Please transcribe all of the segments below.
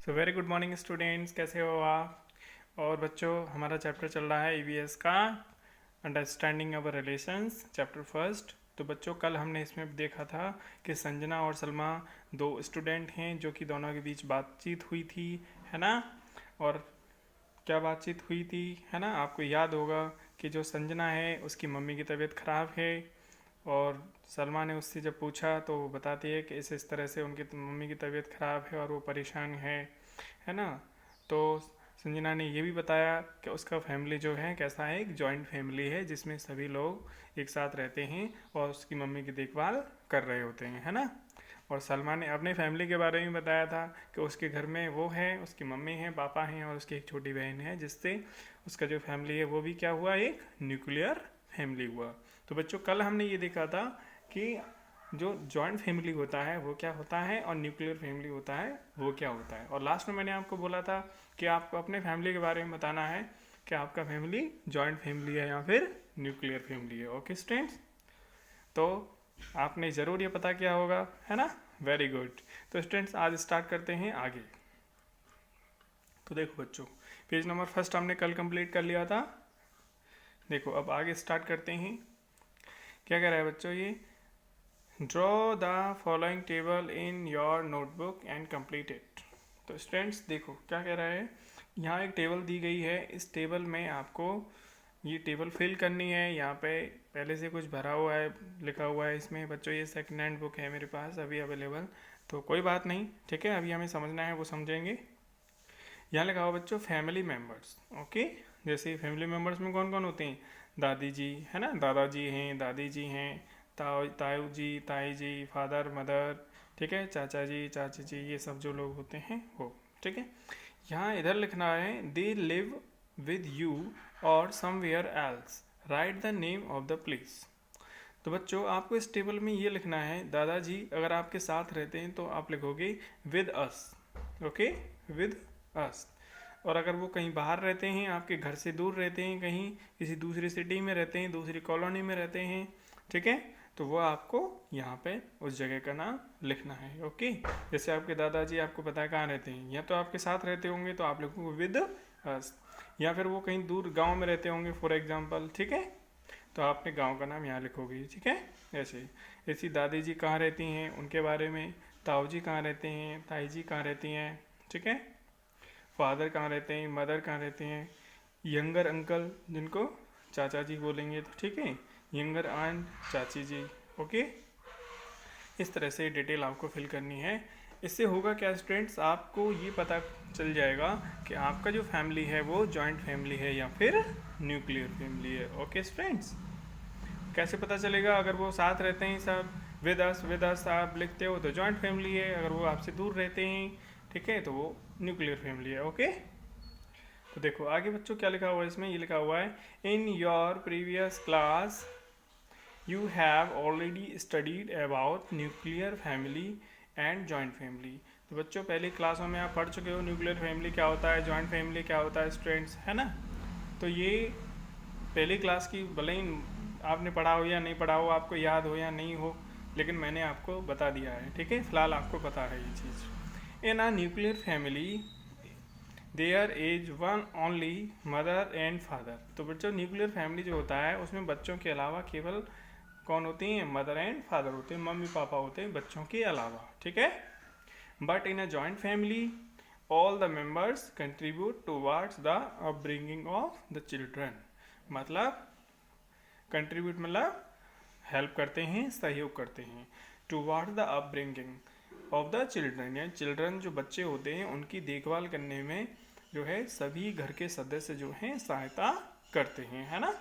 So very good morning students, कैसे हो आप। और बच्चों, हमारा चैप्टर चल रहा है ईवीएस का अंडरस्टैंडिंग अवर रिलेशंस चैप्टर फर्स्ट। तो बच्चों, कल हमने इसमें देखा था कि संजना और सलमा दो स्टूडेंट हैं जो कि दोनों के बीच बातचीत हुई थी, है ना। और क्या बातचीत हुई थी, है ना। आपको याद होगा कि जो संजना है उसकी मम्मी की तबीयत ख़राब है, और सलमा ने उससे जब पूछा तो वो बताती है कि इस तरह से उनकी मम्मी की तबीयत ख़राब है और वो परेशान है ना। तो संजना ने ये भी बताया कि उसका फैमिली जो है कैसा है, एक जॉइंट फैमिली है जिसमें सभी लोग एक साथ रहते हैं और उसकी मम्मी की देखभाल कर रहे होते हैं, है ना। और सलमा ने अपने फैमिली के बारे में बताया था कि उसके घर में वो है, उसकी मम्मी है, पापा हैं और उसकी एक छोटी बहन है, जिससे उसका जो फैमिली है वो भी क्या हुआ, एक न्यूक्लियर फैमिली हुआ। तो बच्चों, कल हमने ये देखा था कि जो जॉइंट फैमिली होता है वो क्या होता है और न्यूक्लियर फैमिली होता है वो क्या होता है। और लास्ट में मैंने आपको बोला था कि आपको अपने फैमिली के बारे में बताना है कि आपका फैमिली जॉइंट फैमिली है या फिर न्यूक्लियर फैमिली है। ओके स्टूडेंट्स, तो आपने ज़रूर ये पता किया होगा, है ना। Very good. तो स्टूडेंट्स, आज स्टार्ट करते हैं आगे। तो देखो बच्चों, पेज नंबर फर्स्ट हमने कल कंप्लीट कर लिया था। देखो अब आगे स्टार्ट करते हैं। क्या कह रहा है बच्चों, ये draw the following table in your notebook and complete it. तो स्टूडेंट्स देखो क्या कह रहा है, यहाँ एक टेबल दी गई है। इस टेबल में आपको ये टेबल फिल करनी है। यहाँ पे पहले से कुछ भरा हुआ है, लिखा हुआ है इसमें। बच्चों, ये सेकंड हैंड बुक है मेरे पास अभी अवेलेबल, तो कोई बात नहीं, ठीक है। अभी हमें समझना है, वो समझेंगे। यहाँ लिखा हुआ बच्चों फैमिली मेम्बर्स। ओके, जैसे फैमिली मेम्बर्स में कौन कौन होते हैं, दादी जी, है ना, दादाजी हैं, दादी जी हैं, ताऊ जी, ताई जी, फादर मदर, ठीक है, चाचा जी, चाची जी, ये सब जो लोग होते हैं वो, ठीक है। यहाँ इधर लिखना है दे लिव विद यू और somewhere else, right the name of the place. तो बच्चों, आपको इस टेबल में ये लिखना है, दादाजी अगर आपके साथ रहते हैं तो आप लिखोगे with us. Okay, with us. और अगर वो कहीं बाहर रहते हैं, आपके घर से दूर रहते हैं, कहीं किसी दूसरी सिटी में रहते हैं, दूसरी कॉलोनी में रहते हैं, ठीक है, तो वो आपको यहाँ पे उस जगह का नाम लिखना है। ओके, जैसे आपके दादाजी आपको पता है कहाँ रहते हैं, या तो आपके साथ रहते होंगे तो आप लिखोगे विद अस, या फिर वो कहीं दूर गांव में रहते होंगे फॉर एग्जांपल, ठीक है, तो आपने गांव का नाम यहाँ लिखोगे, ठीक है। ऐसी दादी जी कहाँ रहती हैं उनके बारे में, ताऊ जी कहाँ रहते हैं, ताई जी कहाँ रहती हैं, ठीक है, फादर कहाँ रहते हैं, मदर कहाँ रहते हैं, यंगर अंकल जिनको चाचा जी बोलेंगे तो ठीक है, यंगर आंट चाची जी। ओके, इस तरह से डिटेल आपको फिल करनी है। इससे होगा क्या स्टूडेंट्स, आपको ये पता चल जाएगा कि आपका जो फैमिली है वो जॉइंट फैमिली है या फिर न्यूक्लियर फैमिली है। ओके स्टूडेंट्स, कैसे पता चलेगा, अगर वो साथ रहते हैं सब, विद अस आप लिखते हो तो जॉइंट फैमिली है, अगर वो आपसे दूर रहते हैं, ठीक है, तो वो न्यूक्लियर फैमिली है। ओके, तो देखो आगे बच्चों क्या लिखा हुआ है इसमें, ये लिखा हुआ है in your previous class you have already studied about nuclear family and joint family. तो बच्चों, पहली क्लासों में आप पढ़ चुके हो न्यूक्लियर फैमिली क्या होता है, जॉइंट फैमिली क्या होता है स्टूडेंट्स, है ना। तो ये पहली क्लास की, भले ही आपने पढ़ा हो या नहीं पढ़ा हो, आपको याद हो या नहीं हो, लेकिन मैंने आपको बता दिया है, ठीक है, फिलहाल आपको पता है ये चीज़। In a nuclear family there is one only mother and father. तो बच्चों, न्यूक्लियर फैमिली जो होता है उसमें बच्चों के अलावा केवल कौन होती हैं, मदर एंड फादर होते हैं, मम्मी पापा होते हैं बच्चों के अलावा, ठीक है। But in a joint family all the members contribute towards the upbringing of the children. मतलब कंट्रीब्यूट मतलब हेल्प करते हैं, सहयोग करते हैं, towards the upbringing of the children, यानी चिल्ड्रन जो बच्चे होते हैं उनकी देखभाल करने में जो है सभी घर के सदस्य जो हैं सहायता करते हैं, है ना।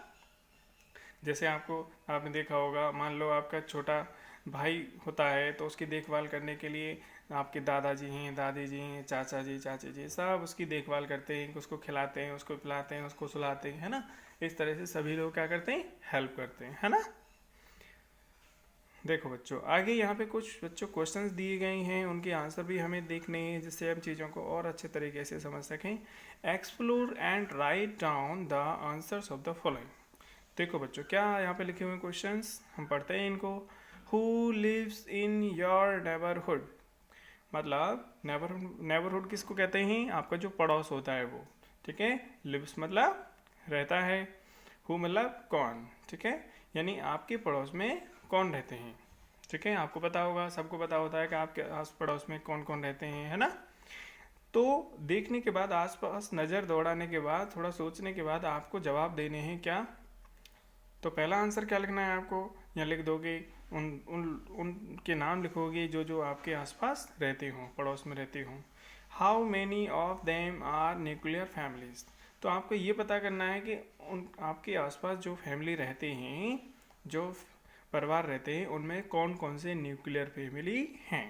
जैसे आपने देखा होगा, मान लो आपका छोटा भाई होता है तो उसकी देखभाल करने के लिए आपके दादाजी हैं, दादी जी हैं, चाचा जी, चाची जी, सब उसकी देखभाल करते हैं, उसको खिलाते हैं, उसको पिलाते हैं, उसको सुलाते हैं, है ना। इस तरह से सभी लोग क्या करते हैं, हेल्प करते हैं, है ना। देखो बच्चों, आगे यहाँ पे कुछ बच्चों क्वेश्चंस दिए गए हैं, उनके आंसर भी हमें देखने हैं जिससे हम चीज़ों को और अच्छे तरीके से समझ सकें। Explore and write down the answers of the following. देखो बच्चों, क्या यहाँ पे लिखे हुए क्वेश्चंस हम पढ़ते हैं इनको। Who lives in your neighbourhood, मतलब नेबरहुड किसको कहते हैं? आपका जो पड़ोस होता है वो, ठीक है। लिव्स मतलब रहता है, हु मतलब कौन, ठीक है। यानी आपके पड़ोस में कौन रहते हैं, ठीक है। आपको पता होगा, सबको पता होता है कि आपके आस पड़ोस में कौन कौन रहते हैं, है ना। तो देखने के बाद, आसपास नज़र दौड़ाने के बाद, थोड़ा सोचने के बाद आपको जवाब देने हैं क्या। तो पहला आंसर क्या लिखना है आपको, यहाँ लिख दोगे उन उन उनके नाम लिखोगे जो जो आपके आसपास रहते हों, पड़ोस में रहते हों। How many of them are nuclear families. तो आपको ये पता करना है कि उन आपके आसपास जो फैमिली रहते हैं, जो परिवार रहते हैं, उनमें कौन कौन से न्यूक्लियर फैमिली हैं।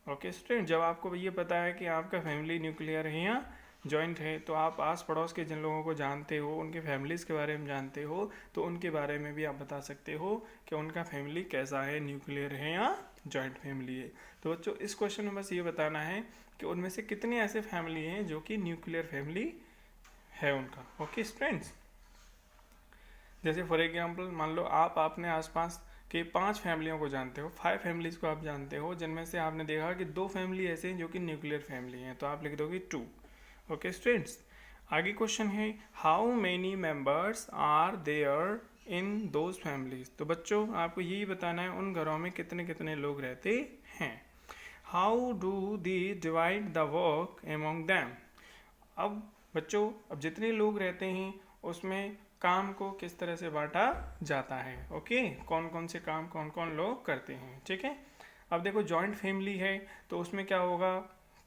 ओके स्टूडेंट, जब आपको ये पता है कि आपका फैमिली न्यूक्लियर है या जॉइंट है, तो आप आस पड़ोस के जिन लोगों को जानते हो, उनके फैमिलीज़ के बारे में जानते हो, तो उनके बारे में भी आप बता सकते हो कि उनका फैमिली कैसा है, न्यूक्लियर है या जॉइंट फैमिली है। तो बच्चों इस क्वेश्चन में बस ये बताना है कि उनमें से कितने ऐसे फैमिली हैं जो कि न्यूक्लियर फैमिली है उनका। ओके स्टूडेंट्स, जैसे फॉर एग्जाम्पल मान लो आप अपने आसपास के 5 फैमिलियों को जानते हो, 5 फैमिलीज़ को आप जानते हो, जिनमें से आपने देखा कि 2 फैमिली ऐसे हैं जो कि न्यूक्लियर फैमिली हैं, तो आप लिख दोगे 2। ओके स्टूडेंट्स, आगे क्वेश्चन है how many members are there in those families. तो बच्चों आपको यही बताना है उन घरों में कितने कितने लोग रहते हैं। How do they divide the work among them. अब बच्चों, अब जितने लोग रहते हैं उसमें काम को किस तरह से बांटा जाता है। ओके, कौन कौन से काम कौन कौन लोग करते हैं, ठीक है। अब देखो जॉइंट फैमिली है तो उसमें क्या होगा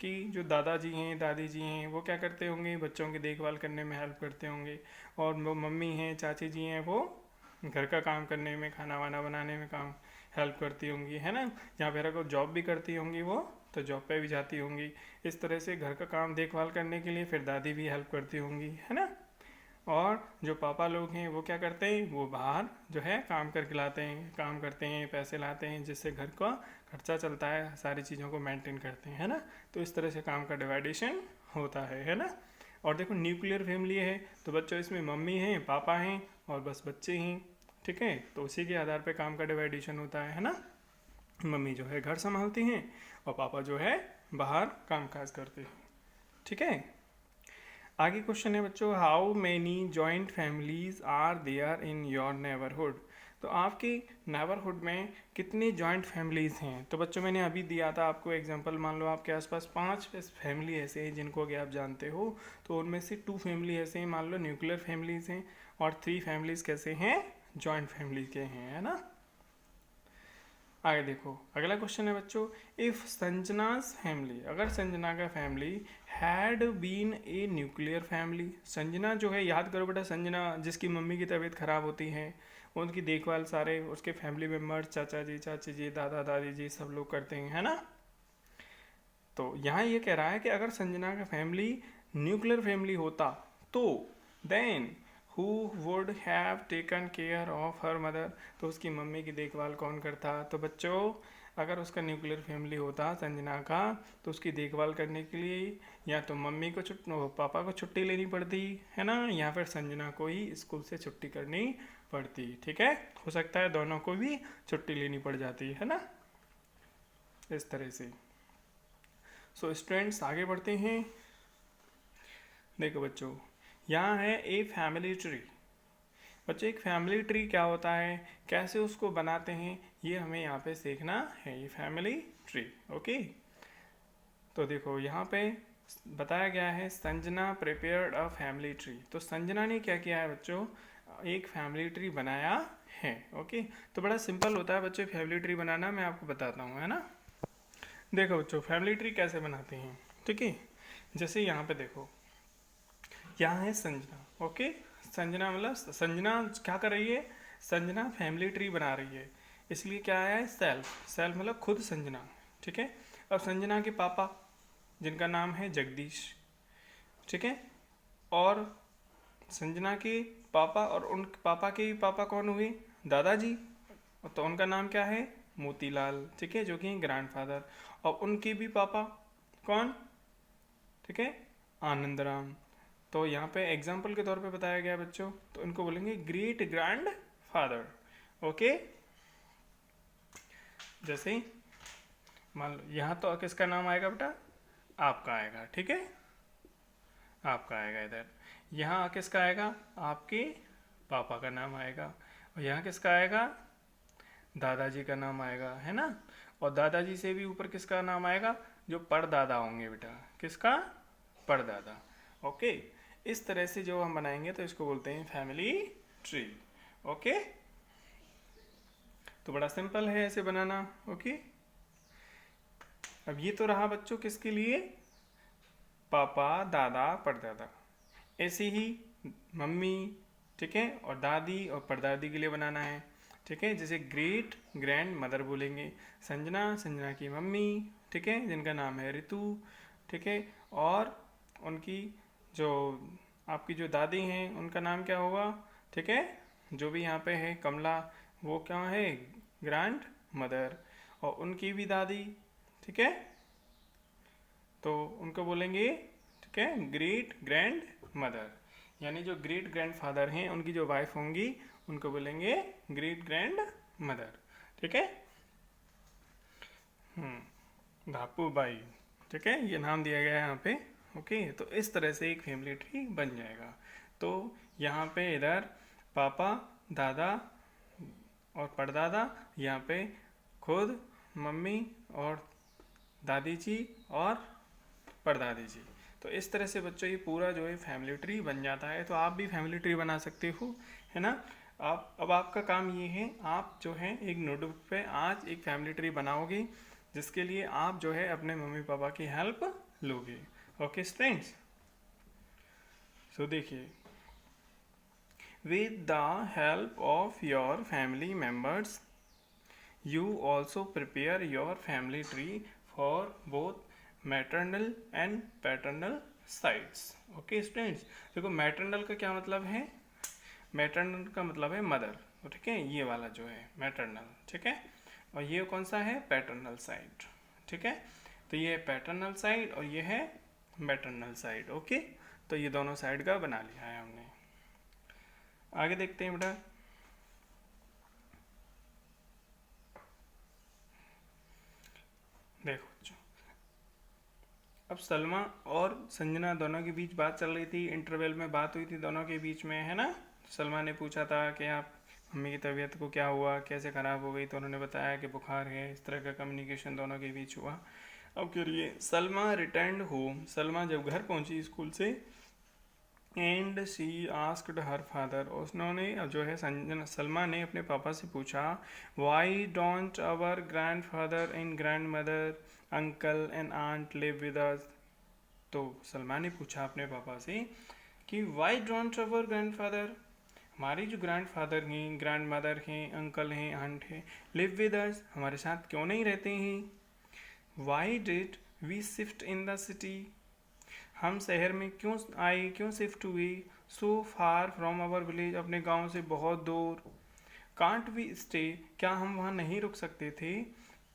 कि जो दादाजी हैं, दादी जी हैं, वो क्या करते होंगे, बच्चों की देखभाल करने में हेल्प करते होंगे। और वो मम्मी हैं, चाची जी हैं, वो घर का काम करने में, खाना वाना बनाने में काम हेल्प करती होंगी, है ना। या फिर अगर जॉब भी करती होंगी वो, तो जॉब पे भी जाती होंगी। इस तरह से घर का काम देखभाल करने के लिए फिर दादी भी हेल्प करती होंगी, है ना। और जो पापा लोग हैं वो क्या करते हैं, वो बाहर जो है काम करके लाते हैं, काम करते हैं, पैसे लाते हैं, जिससे घर का खर्चा चलता है, सारी चीज़ों को मेंटेन करते हैं, है ना। तो इस तरह से काम का डिवाइडेशन होता है ना। और देखो न्यूक्लियर फैमिली है तो बच्चों इसमें मम्मी हैं, पापा हैं और बस बच्चे हैं, ठीक है। तो उसी के आधार पर काम का डिवाइडेशन होता है ना। मम्मी जो है घर संभालती हैं और पापा जो है बाहर काम काज करते हैं, ठीक है। आगे क्वेश्चन है बच्चों how many joint families are there in your neighbourhood. तो आपके नेबरहुड में कितनी जॉइंट फैमिलीज हैं। तो बच्चों मैंने अभी दिया था आपको एग्जांपल, मान लो आपके आसपास 5 फैमिली ऐसे हैं जिनको कि आप जानते हो, तो उनमें से 2 फैमिली ऐसे हैं मान लो न्यूक्लियर फैमिलीज हैं, और 3 फैमिलीज कैसे हैं, जॉइंट फैमिली के हैं, है ना। आगे देखो अगला क्वेश्चन है बच्चों, इफ संजनाज फैमिली, अगर संजना का family had been a nuclear family. Sanjana जो है, याद करो बेटा, संजना जिसकी मम्मी की तबीयत खराब होती है, उनकी देखभाल सारे उसके फैमिली मेम्बर्स, चाचा जी, चाची जी, दादा दादी जी, सब लोग करते हैं, है ना। तो यहाँ ये कह रहा है कि अगर संजना का फैमिली न्यूक्लियर फैमिली होता तो then who would have taken care of her mother. तो उसकी मम्मी की देखभाल कौन करता। तो बच्चों अगर उसका न्यूक्लियर फैमिली होता संजना का, तो उसकी देखभाल करने के लिए या तो मम्मी को पापा को छुट्टी लेनी पड़ती, है ना, या फिर संजना को ही स्कूल से छुट्टी करनी पड़ती, ठीक है। हो सकता है दोनों को भी छुट्टी लेनी पड़ जाती है ना, इस तरह से। सो स्टूडेंट्स आगे बढ़ते हैं। देखो बच्चों यहाँ है ए फैमिली ट्री। बच्चों एक फैमिली ट्री क्या होता है, कैसे उसको बनाते हैं, ये हमें यहाँ पे सीखना है, ये फैमिली ट्री। ओके, तो देखो यहाँ पे बताया गया है Sanjana prepared a family tree. तो संजना ने क्या किया है बच्चों, एक फैमिली ट्री बनाया है। ओके, तो बड़ा सिंपल होता है बच्चों फैमिली ट्री बनाना, मैं आपको बताता हूँ, है ना। देखो बच्चों फैमिली ट्री कैसे बनाते हैं, ठीक है। जैसे यहाँ पे देखो, यहाँ है संजना। ओके, संजना मतलब संजना क्या कर रही है, संजना फैमिली ट्री बना रही है, इसलिए क्या है सेल्फ, सेल्फ मतलब खुद संजना, ठीक है। अब संजना के पापा जिनका नाम है जगदीश, ठीक है, और संजना के पापा और उन पापा के पापा कौन हुए, दादाजी, तो उनका नाम क्या है मोतीलाल, ठीक है, जो कि ग्रैंडफादर। और उनके भी पापा कौन, ठीक है, आनंदराम। तो यहाँ पे एग्जाम्पल के तौर पे बताया गया बच्चों, तो इनको बोलेंगे ग्रेट ग्रैंड फादर। ओके, जैसे मान लो यहाँ तो किसका नाम आएगा बेटा, आपका आएगा, ठीक है, आपका आएगा इधर। यहाँ किसका आएगा, आपके पापा का नाम आएगा। और यहाँ किसका आएगा, दादाजी का नाम आएगा, है ना। और दादाजी से भी ऊपर किसका नाम आएगा, जो परदादा होंगे बेटा, किसका, परदादा। ओके, इस तरह से जो हम बनाएंगे तो इसको बोलते हैं फैमिली ट्री। ओके, तो बड़ा सिंपल है ऐसे बनाना। ओके, अब ये तो रहा बच्चों किसके लिए, पापा, दादा, परदादा। ऐसे ही मम्मी, ठीक है, और दादी और परदादी के लिए बनाना है, ठीक है। जैसे ग्रेट ग्रैंड मदर बोलेंगे, संजना, संजना की मम्मी, ठीक है, जिनका नाम है रितु, ठीक है। और उनकी जो आपकी जो दादी हैं उनका नाम क्या होगा, ठीक है, जो भी यहाँ पे है कमला, वो क्या है, ग्रैंड मदर। और उनकी भी दादी, ठीक है, तो उनको बोलेंगे, ठीक है, ग्रेट ग्रैंड मदर। यानी जो ग्रेट ग्रैंड फादर हैं उनकी जो वाइफ होंगी उनको बोलेंगे ग्रेट ग्रैंड मदर, ठीक है। धापू बाई, ठीक है, ये नाम दिया गया है यहाँ पे। ओके, तो इस तरह से एक फैमिली ट्री बन जाएगा। तो यहाँ पे इधर पापा, दादा और परदादा, यहाँ पे खुद मम्मी और दादी जी और परदादी जी। तो इस तरह से बच्चों ये पूरा जो है फैमिली ट्री बन जाता है। तो आप भी फैमिली ट्री बना सकते हो, है ना। आप अब आपका काम ये है, आप जो है एक नोटबुक पे आज एक फैमिली ट्री बनाओगे, जिसके लिए आप जो है अपने मम्मी पापा की हेल्प लोगे। ओके स्टूडेंट्स, सो देखिए, with the help of your family members you also prepare your family tree for both maternal and paternal sides। Okay students, देखो मैटरनल का क्या मतलब है, मैटरनल का मतलब है मदर, ठीक है, ये वाला जो है मैटरनल, ठीक है। और ये कौन सा है, पैटर्नल साइड, ठीक है। तो ये है पैटर्नल साइड और ये है मैटरनल साइड। ओके, तो ये दोनों साइड का बना लिया है हमने। आगे देखते हैं बेटा, देखो बच्चों, अब सलमा और संजना दोनों के बीच बात चल रही थी, इंटरवल में बात हुई थी दोनों के बीच में, है ना। सलमा ने पूछा था कि आप मम्मी की तबीयत को क्या हुआ, कैसे ख़राब हो गई, तो उन्होंने बताया कि बुखार है। इस तरह का कम्युनिकेशन दोनों के बीच हुआ। अब करिए, सलमा रिटर्न होम, सलमा जब घर पहुंची स्कूल से, and she asked her father, उन्होंने जो है संजना सलमा ने अपने पापा से पूछा, why don't our grandfather and grandmother, uncle and aunt live with us. तो सलमा ने पूछा अपने पापा से कि why don't our grandfather, हमारे जो ग्रैंड फादर हैं, ग्रैंड मदर हैं, अंकल हैं, आंट हैं, लिव विद अस, हमारे साथ क्यों नहीं रहते हैं। Why did we shift in the city, हम शहर में क्यों आए, क्यों शिफ्ट हुए, so far from our village, अपने गांव से बहुत दूर। कांट वी स्टे, क्या हम वहाँ नहीं रुक सकते थे,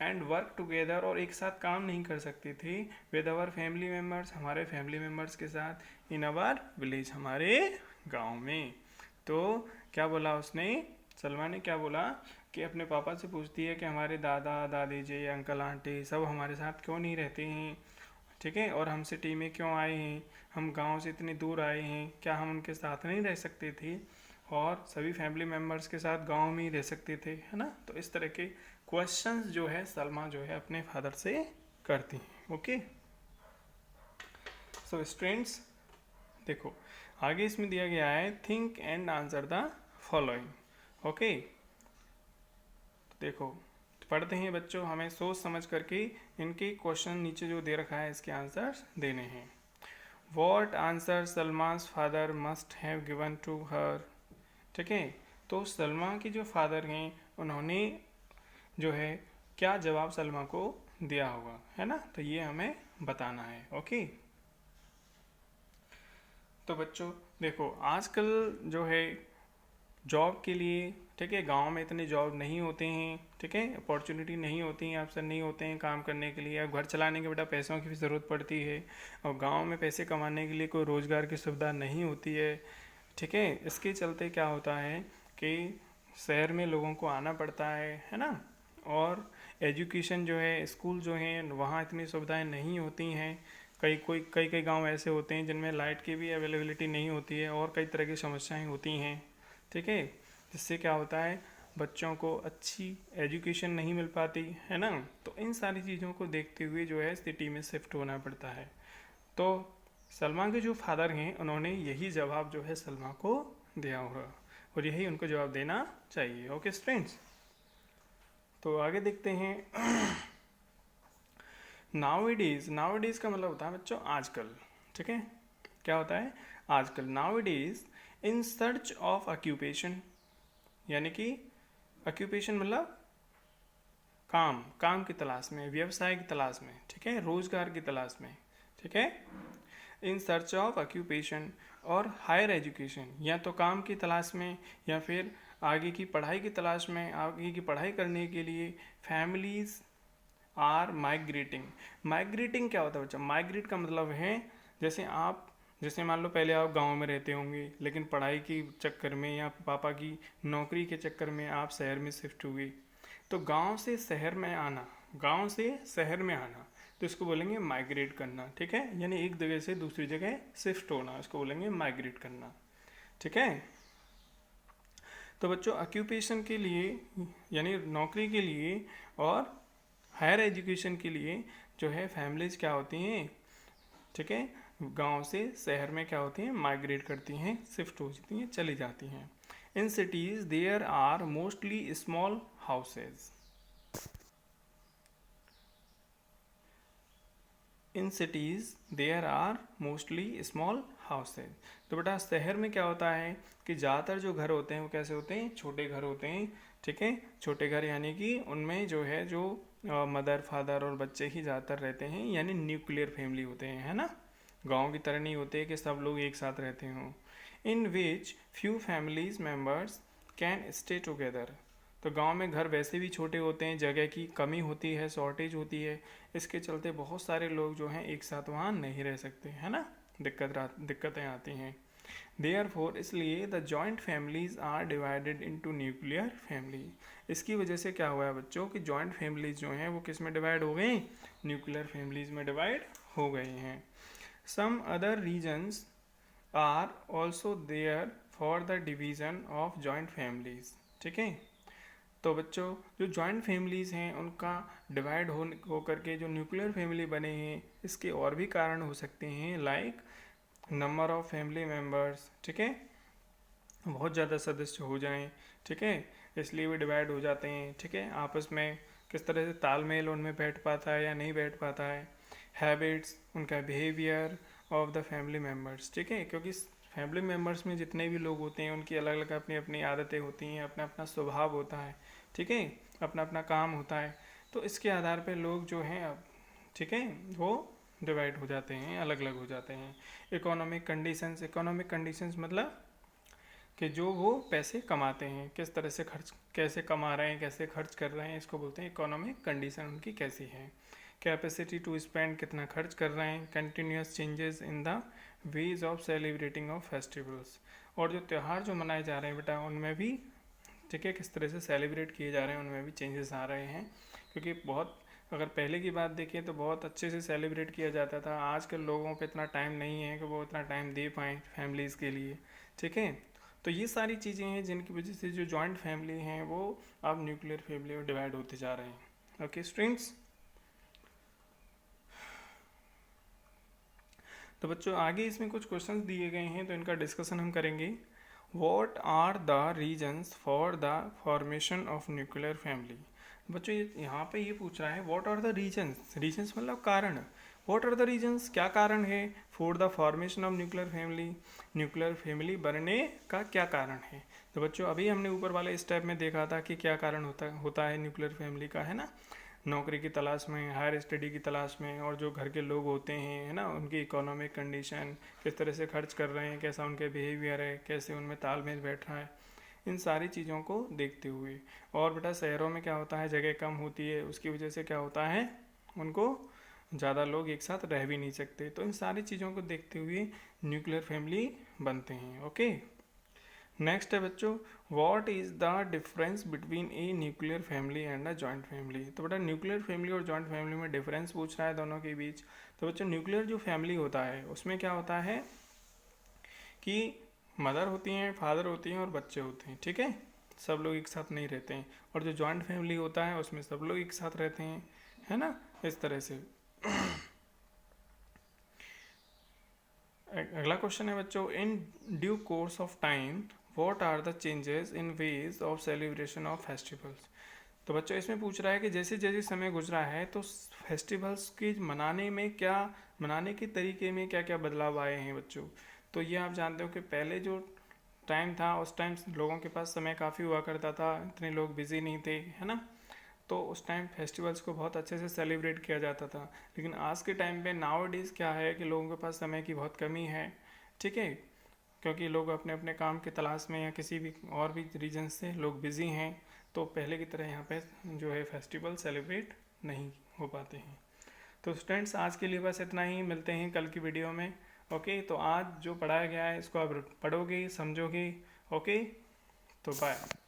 एंड वर्क टुगेदर, और एक साथ काम नहीं कर सकते थे, विद आवर फैमिली मेम्बर्स, हमारे फैमिली मेम्बर्स के साथ, इन आवर विलेज, हमारे गांव में। तो क्या बोला उसने, सलमा ने क्या बोला कि अपने पापा से पूछती है कि हमारे दादा दादी जी, अंकल आंटी सब हमारे साथ क्यों नहीं रहते हैं, ठीक है, और हम सिटी में क्यों आए हैं, हम गांव से इतनी दूर आए हैं, क्या हम उनके साथ नहीं रह सकते थे, और सभी फैमिली मेम्बर्स के साथ गांव में ही रह सकते थे, है ना। तो इस तरह के क्वेश्चंस जो है सलमा जो है अपने फादर से करती हैं। ओके, सो स्टूडेंट्स देखो, आगे इसमें दिया गया है think and answer the following. Okay, देखो पढ़ते हैं बच्चों, हमें सोच समझ करके इनके क्वेश्चन नीचे जो दे रखा है इसके आंसर्स देने हैं। What answer Salma's father must have given to her, ठीक है। तो सलमा के जो फादर हैं उन्होंने जो है क्या जवाब सलमा को दिया होगा, है ना, तो ये हमें बताना है। ओके, तो बच्चों देखो, आजकल जो है जॉब के लिए, ठीक है, गांव में इतने जॉब नहीं होते हैं, ठीक है, अपॉर्चुनिटी नहीं होती हैं, अवसर नहीं होते हैं काम करने के लिए। अब घर चलाने के बेटा पैसों की भी ज़रूरत पड़ती है, और गांव में पैसे कमाने के लिए कोई रोज़गार की सुविधा नहीं होती है, ठीक है। इसके चलते क्या होता है कि शहर में लोगों को आना पड़ता है ना। और एजुकेशन जो है, स्कूल जो हैं वहाँ इतनी सुविधाएं नहीं होती हैं। कई गांव ऐसे होते हैं जिनमें लाइट की भी अवेलेबिलिटी नहीं होती है और कई तरह की समस्याएं होती हैं, ठीक है। जिससे क्या होता है, बच्चों को अच्छी एजुकेशन नहीं मिल पाती है ना। तो इन सारी चीज़ों को देखते हुए जो है सिटी में शिफ्ट होना पड़ता है। तो सलमा के जो फादर हैं उन्होंने यही जवाब जो है सलमा को दिया होगा और यही उनको जवाब देना चाहिए। ओके स्टूडेंट्स, तो आगे देखते हैं। नाउ का मतलब होता है बच्चों आजकल, ठीक है। क्या होता है आजकल, now in search of occupation, यानी कि ऑक्यूपेशन मतलब काम की तलाश में, व्यवसाय की तलाश में, ठीक है, रोजगार की तलाश में, ठीक है। इन सर्च ऑफ ऑक्यूपेशन और हायर एजुकेशन, या तो काम की तलाश में या फिर आगे की पढ़ाई की तलाश में, आगे की पढ़ाई करने के लिए फैमिलीज आर माइग्रेटिंग क्या होता है बच्चा, माइग्रेट का मतलब है जैसे मान लो पहले आप गांव में रहते होंगे, लेकिन पढ़ाई के चक्कर में या पापा की नौकरी के चक्कर में आप शहर में शिफ्ट हुए, तो गांव से शहर में आना, तो इसको बोलेंगे माइग्रेट करना, ठीक है। यानी एक जगह से दूसरी जगह शिफ्ट होना, इसको बोलेंगे माइग्रेट करना, ठीक है। तो बच्चों ऑक्यूपेशन के लिए यानी नौकरी के लिए और हायर एजुकेशन के लिए जो है फैमिलीज क्या होती हैं, ठीक है, गांव से शहर में क्या होती हैं, माइग्रेट करती हैं, शिफ्ट हो जाती हैं, चली जाती हैं। In cities there are mostly small houses, in cities there are mostly small houses. तो बेटा शहर में क्या होता है कि ज़्यादातर जो घर होते हैं वो कैसे होते हैं, छोटे घर होते हैं, ठीक है। छोटे घर यानी कि उनमें जो है जो मदर फादर और बच्चे ही ज़्यादातर रहते हैं, यानी न्यूक्लियर फैमिली होते हैं, है ना। गांव की तरह नहीं होते कि सब लोग एक साथ रहते हों। In which few families members can stay together, तो गांव में घर वैसे भी छोटे होते हैं, जगह की कमी होती है, शॉर्टेज होती है, इसके चलते बहुत सारे लोग जो हैं एक साथ वहाँ नहीं रह सकते, है ना, दिक्कतें आती हैं। देयरफॉर इसलिए the joint families are divided into nuclear family, इसकी वजह से क्या हुआ है बच्चों कि जॉइंट फैमिलीज जो हैं वो किस में डिवाइड हो गई, न्यूक्लियर फैमिलीज में डिवाइड हो गई हैं। Some other reasons are also there for the division of joint families, ठीक है। तो बच्चों जो जॉइंट फैमिलीज़ हैं उनका डिवाइड हो करके जो न्यूक्लियर फैमिली बने हैं, इसके और भी कारण हो सकते हैं, like number of family members, ठीक है, बहुत ज़्यादा सदस्य हो जाएं, ठीक है, इसलिए वे डिवाइड हो जाते हैं, ठीक है। आपस में किस तरह से तालमेल उनमें बैठ पाता है या नहीं बैठ पाता है। हैबिट्स, उनका behaviour of the family members, ठीक है, क्योंकि फैमिली मेम्बर्स में जितने भी लोग होते हैं उनकी अलग अलग अपनी अपनी आदतें होती हैं, अपना अपना स्वभाव होता है, ठीक है, अपना अपना काम होता है, तो इसके आधार पर लोग जो हैं अब, ठीक है, वो डिवाइड हो जाते हैं, अलग अलग हो जाते हैं। इकोनॉमिक कंडीशंस मतलब कि जो वो पैसे कमाते हैं, किस तरह से कैसे कमा रहे हैं, कैसे खर्च कर रहे हैं, इसको बोलते हैं इकोनॉमिक कंडीशन उनकी कैसी है। कैपेसिटी टू स्पेंड, कितना खर्च कर रहे हैं। Continuous changes in the ways of celebrating of festivals, और जो त्यौहार जो मनाए जा रहे हैं बेटा उनमें भी, ठीक है, किस तरह से सेलिब्रेट किए जा रहे हैं, उनमें भी चेंजेस आ रहे हैं। क्योंकि बहुत अगर पहले की बात देखें तो बहुत अच्छे से सेलिब्रेट किया जाता था, आजकल लोगों पे इतना टाइम नहीं है कि वो इतना टाइम दे पाएँ फैमिलीज़ के लिए, ठीक है। तो ये सारी चीज़ें हैं जिनकी वजह से जो जॉइंट फैमिली हैं वो अब न्यूक्लियर फैमिली में डिवाइड होते जा रहे हैं। ओके स्टूडेंट्स, तो बच्चों आगे इसमें कुछ क्वेश्चंस दिए गए हैं तो इनका डिस्कशन हम करेंगे। What are the reasons for the formation of nuclear family. बच्चों यहाँ पे ये पूछ रहा है व्हाट आर द रीजन्स मतलब कारण। व्हाट आर द रीजन्स, क्या कारण है for the formation of nuclear family बनने का क्या कारण है। तो बच्चों अभी हमने ऊपर वाले स्टेप में देखा था कि क्या कारण होता है न्यूक्लियर फैमिली का, है ना। नौकरी की तलाश में, हायर स्टडी की तलाश में, और जो घर के लोग होते हैं, है ना, उनकी इकोनॉमिक कंडीशन, किस तरह से खर्च कर रहे हैं, कैसा उनके बिहेवियर है, कैसे उनमें तालमेल बैठ रहा है, इन सारी चीज़ों को देखते हुए। और बेटा शहरों में क्या होता है, जगह कम होती है, उसकी वजह से क्या होता है, उनको ज़्यादा लोग एक साथ रह भी नहीं सकते। तो इन सारी चीज़ों को देखते हुए न्यूक्लियर फैमिली बनते हैं। ओके, नेक्स्ट है बच्चों, what is the difference between A nuclear family and a joint family. तो बेटा न्यूक्लियर फैमिली और जॉइंट फैमिली में डिफरेंस पूछ रहा है दोनों के बीच। तो बच्चों न्यूक्लियर जो फैमिली होता है उसमें क्या होता है कि मदर होती हैं, फादर होती हैं और बच्चे होते हैं, ठीक है, सब लोग एक साथ नहीं रहते हैं। और जो जॉइंट फैमिली होता है उसमें सब लोग एक साथ रहते हैं, है ना, इस तरह से। अगला क्वेश्चन है बच्चों, in due course of time what are the changes in ways of celebration of festivals. तो बच्चों इसमें पूछ रहा है कि जैसे जैसे समय गुजरा है तो फेस्टिवल्स की मनाने के तरीके में क्या क्या बदलाव आए हैं बच्चों। तो ये आप जानते हो कि पहले जो टाइम था उस टाइम लोगों के पास समय काफ़ी हुआ करता था, इतने लोग बिजी नहीं थे, है ना, तो उस टाइम फेस्टिवल्स को बहुत अच्छे से सेलिब्रेट किया जाता था। लेकिन आज के टाइम पे नाउ डेज क्या है कि लोगों के पास समय की बहुत कमी है, ठीक है, क्योंकि लोग अपने अपने काम की तलाश में या किसी भी और भी रीजन से लोग बिजी हैं, तो पहले की तरह यहाँ पे जो है फेस्टिवल सेलिब्रेट नहीं हो पाते हैं। तो स्टूडेंट्स आज के लिए बस इतना ही, मिलते हैं कल की वीडियो में। ओके, तो आज जो पढ़ाया गया है इसको आप पढ़ोगे, समझोगे। ओके, तो बाय।